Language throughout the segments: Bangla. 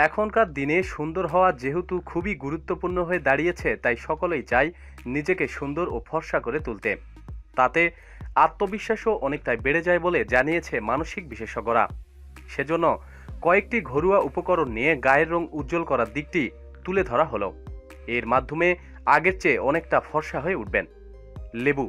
এখনকার দিনে সুন্দর হওয়া যেহেতু খুবই গুরুত্বপূর্ণ হয়ে দাঁড়িয়েছে, তাই সকলেই চায় নিজেকে সুন্দর ও ফর্সা করে তুলতে। তাতে আত্মবিশ্বাসও অনেকটাই বেড়ে যায় বলে জানিয়েছে মানসিক বিশেষজ্ঞরা। সেজন্য কয়েকটি ঘরোয়া উপকরণ নিয়ে গায়ের রং উজ্জ্বল করার দিকটি তুলে ধরা হলো। এর মাধ্যমে আগের চেয়ে অনেকটা ফর্সা হয়ে উঠবেন। লেবু।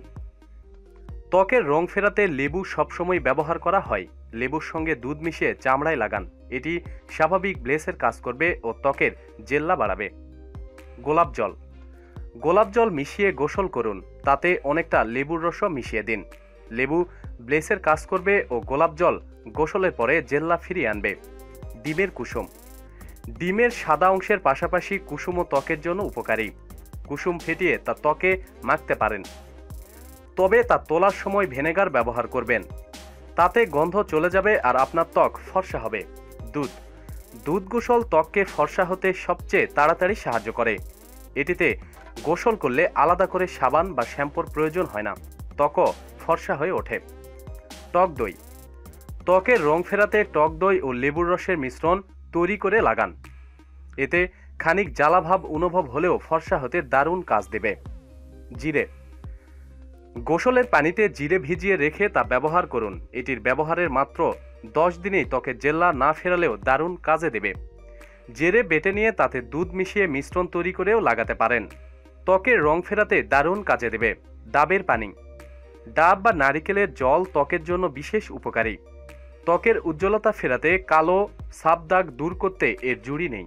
ত্বকের রং ফেরাতে লেবু সবসময় ব্যবহার করা হয়। লেবুর সঙ্গে দুধ মিশিয়ে চামড়ায় লাগান। এটি স্বাভাবিক ব্লেসের কাজ করবে ও ত্বকের জেল্লা বাড়াবে। গোলাপ জল। গোলাপ জল মিশিয়ে গোসল করুন, তাতে অনেকটা লেবুর রসও মিশিয়ে দিন। লেবু ব্লেসের কাজ করবে ও গোলাপ জল গোসলের পরে জেল্লা ফিরিয়ে আনবে। ডিমের কুসুম। ডিমের সাদা অংশের পাশাপাশি কুসুমও ত্বকের জন্য উপকারী। কুসুম ফেটিয়ে তা ত্বকে মাখতে পারেন, তবে তা তোলার সময় ভিনেগার ব্যবহার করবেন। তাতে গন্ধ চলে যাবে আর আপনার ত্বক ফর্সা হবে। দুধ। দুধ গোসল ত্বককে ফর্সা হতে সবচেয়ে তাড়াতাড়ি সাহায্য করে। এটিতে গোসল করলে আলাদা করে সাবান বা শ্যাম্পুর প্রয়োজন হয় না, ত্বকও ফর্সা হয়ে ওঠে। টক দই। ত্বকের রং ফেরাতে টক দই ও লেবুর রসের মিশ্রণ তৈরি করে লাগান। এতে খানিক জ্বালাভাব অনুভব হলেও ফর্সা হতে দারুণ কাজ দেবে। জিরে। গোসলের পানিতে জিরে ভিজিয়ে রেখে তা ব্যবহার করুন। এটির ব্যবহারের মাত্র 10 দিনেই ত্বকের জেল্লা না ফেরালেও দারুণ কাজে দেবে। জিরে বেটে নিয়ে তাতে দুধ মিশিয়ে মিশ্রণ তৈরি করেও লাগাতে পারেন। ত্বকের রং ফেরাতে দারুণ কাজে দেবে। ডাবের পানি। ডাব বা নারিকেলের জল ত্বকের জন্য বিশেষ উপকারী। ত্বকের উজ্জ্বলতা ফেরাতে, কালো সাপ দাগ দূর করতে এর জুড়ি নেই।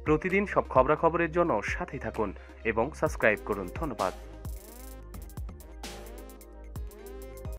প্রতিদিন সব খবরাখবরের জন্য সাথেই থাকুন এবং সাবস্ক্রাইব করুন। ধন্যবাদ।